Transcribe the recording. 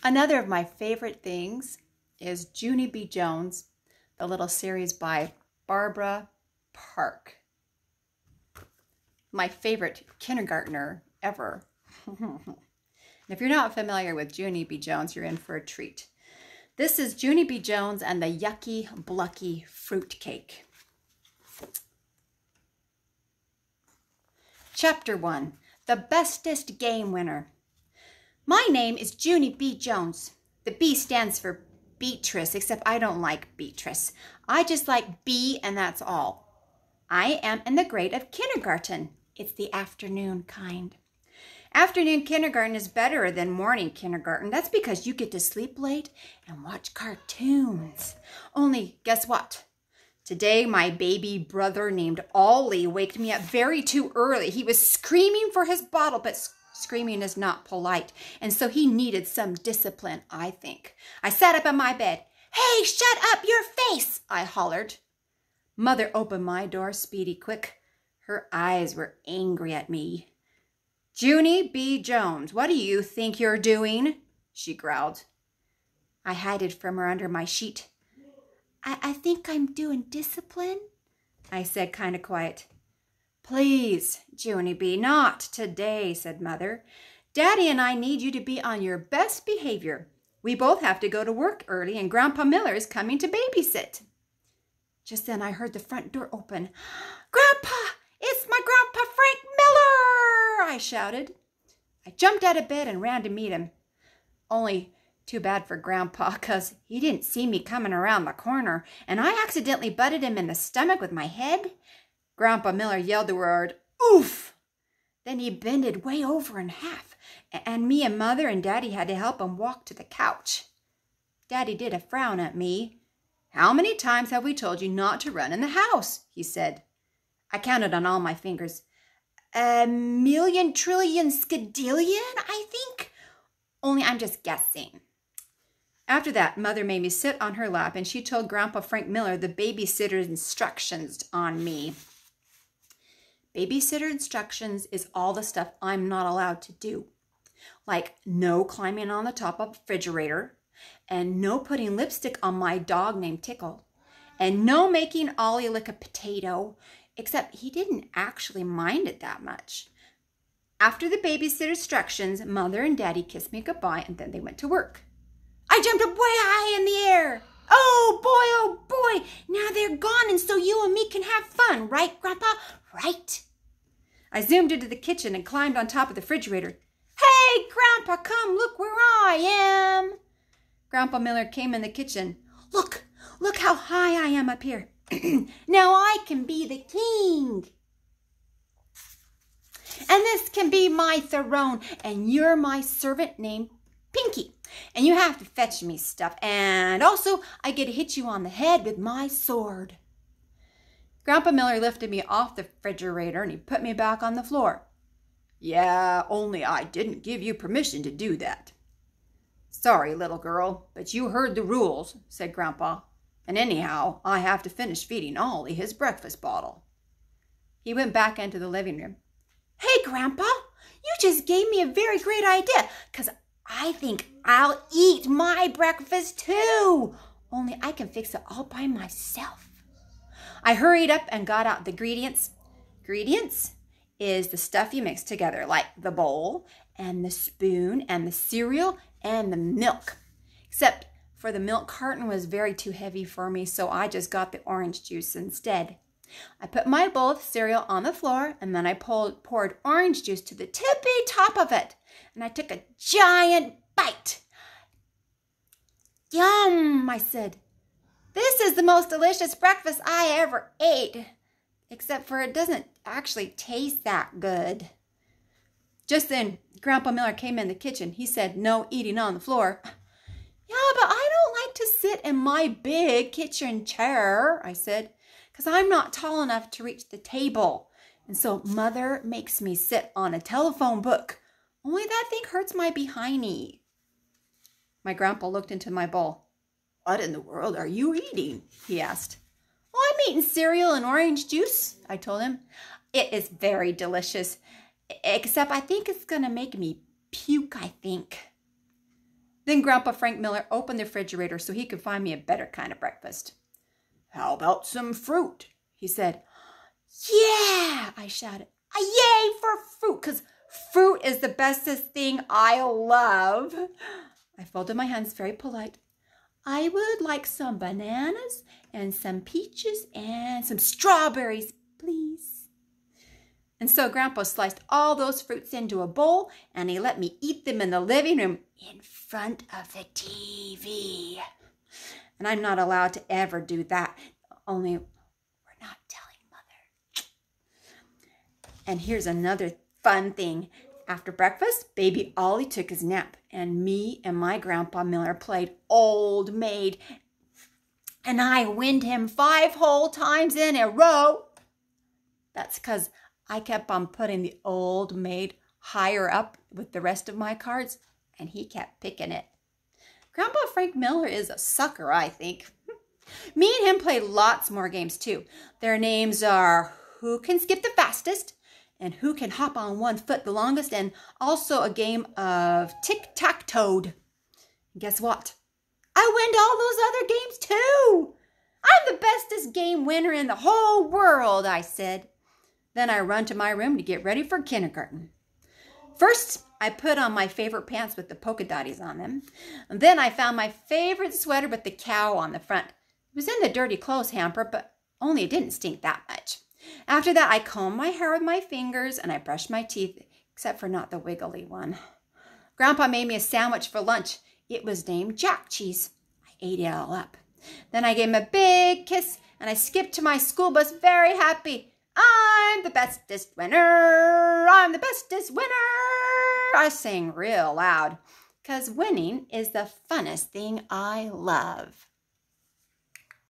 Another of my favorite things is Junie B. Jones, the little series by Barbara Park. My favorite kindergartner ever. And if you're not familiar with Junie B. Jones, you're in for a treat. This is Junie B. Jones and the Yucky, Blucky Fruitcake. Chapter 1, The Bestest Game Winner. My name is Junie B. Jones. The B stands for Beatrice, except I don't like Beatrice. I just like B and that's all. I am in the grade of kindergarten. It's the afternoon kind. Afternoon kindergarten is better than morning kindergarten. That's because you get to sleep late and watch cartoons. Only, guess what? Today, my baby brother named Ollie waked me up very too early. He was screaming for his bottle, but screaming is not polite. And so he needed some discipline, I think. I sat up in my bed. "Hey, shut up your face!" I hollered. Mother opened my door speedy quick. Her eyes were angry at me. "Junie B. Jones, what do you think you're doing?" she growled. I hid from her under my sheet. I think I'm doing discipline," I said, kind of quiet. "Please, Junie B., not today," said Mother. "Daddy and I need you to be on your best behavior. We both have to go to work early, and Grandpa Miller is coming to babysit." Just then I heard the front door open. "Grandpa, it's my Grandpa Frank Miller!" I shouted. I jumped out of bed and ran to meet him. Only too bad for Grandpa, 'cause he didn't see me coming around the corner, and I accidentally butted him in the stomach with my head. Grandpa Miller yelled the word, "Oof!" Then he bended way over in half, and me and Mother and Daddy had to help him walk to the couch. Daddy did a frown at me. "How many times have we told you not to run in the house?" he said. I counted on all my fingers. 1,000,000 trillion skadillion, I think. Only I'm just guessing. After that, Mother made me sit on her lap, and she told Grandpa Frank Miller the babysitter's instructions on me. Babysitter instructions is all the stuff I'm not allowed to do. Like no climbing on the top of a refrigerator, and no putting lipstick on my dog named Tickle, and no making Ollie lick a potato, except he didn't actually mind it that much. After the babysitter instructions, Mother and Daddy kissed me goodbye, and then they went to work. I jumped up way high in the air. Oh boy, now they're gone, and so you and me can have fun, right, Grandpa? Right? I zoomed into the kitchen and climbed on top of the refrigerator. "Hey, Grandpa, come look where I am." Grandpa Miller came in the kitchen. Look how high I am up here. Now I can be the king. And this can be my throne, and you're my servant named Pinky. And you have to fetch me stuff, and also I get to hit you on the head with my sword. Grandpa Miller lifted me off the refrigerator, and he put me back on the floor. "Yeah, only I didn't give you permission to do that." "Sorry, little girl, but you heard the rules," said Grandpa. "And anyhow, I have to finish feeding Ollie his breakfast bottle." He went back into the living room. "Hey, Grandpa, you just gave me a very great idea, 'cause I think I'll eat my breakfast too. Only I can fix it all by myself." I hurried up and got out the ingredients. Ingredients is the stuff you mix together, like the bowl and the spoon and the cereal and the milk. Except for the milk carton was very too heavy for me, so I just got the orange juice instead. I put my bowl of cereal on the floor, and then I poured orange juice to the tippy top of it, and I took a giant bite. "Yum," I said. "This is the most delicious breakfast I ever ate, except for it doesn't actually taste that good." Just then, Grandpa Miller came in the kitchen. He said, "No eating on the floor." "Yeah, but I don't like to sit in my big kitchen chair," I said, "'cause I'm not tall enough to reach the table. And so Mother makes me sit on a telephone book. Only that thing hurts my behindy." My grandpa looked into my bowl. "What in the world are you eating?" he asked. "Oh, I'm eating cereal and orange juice," I told him. "It is very delicious, except I think it's going to make me puke, I think." Then Grandpa Frank Miller opened the refrigerator so he could find me a better kind of breakfast. "How about some fruit?" he said. "Yeah!" I shouted. "Yay for fruit, because fruit is the bestest thing I love." I folded my hands very polite. "I would like some bananas and some peaches and some strawberries, please." And so Grandpa sliced all those fruits into a bowl, and he let me eat them in the living room in front of the TV. And I'm not allowed to ever do that, only we're not telling Mother. And here's another fun thing. After breakfast, baby Ollie took his nap, and me and my Grandpa Miller played Old Maid. And I winned him 5 whole times in a row. That's because I kept on putting the Old Maid higher up with the rest of my cards, and he kept picking it. Grandpa Frank Miller is a sucker, I think. Me and him played lots more games, too. Their names are Who Can Skip the Fastest, and Who Can Hop on One Foot the Longest, and also a game of Tic-Tac-Toad. Guess what? I win all those other games, too. I'm the bestest game winner in the whole world, I said. Then I run to my room to get ready for kindergarten. First, I put on my favorite pants with the polka dotties on them. And then I found my favorite sweater with the cow on the front. It was in the dirty clothes hamper, but only it didn't stink that much. After that, I combed my hair with my fingers and I brushed my teeth, except for not the wiggly one. Grandpa made me a sandwich for lunch. It was named Jack Cheese. I ate it all up. Then I gave him a big kiss and I skipped to my school bus very happy. I'm the bestest winner. I'm the bestest winner. I sang real loud because winning is the funnest thing I love.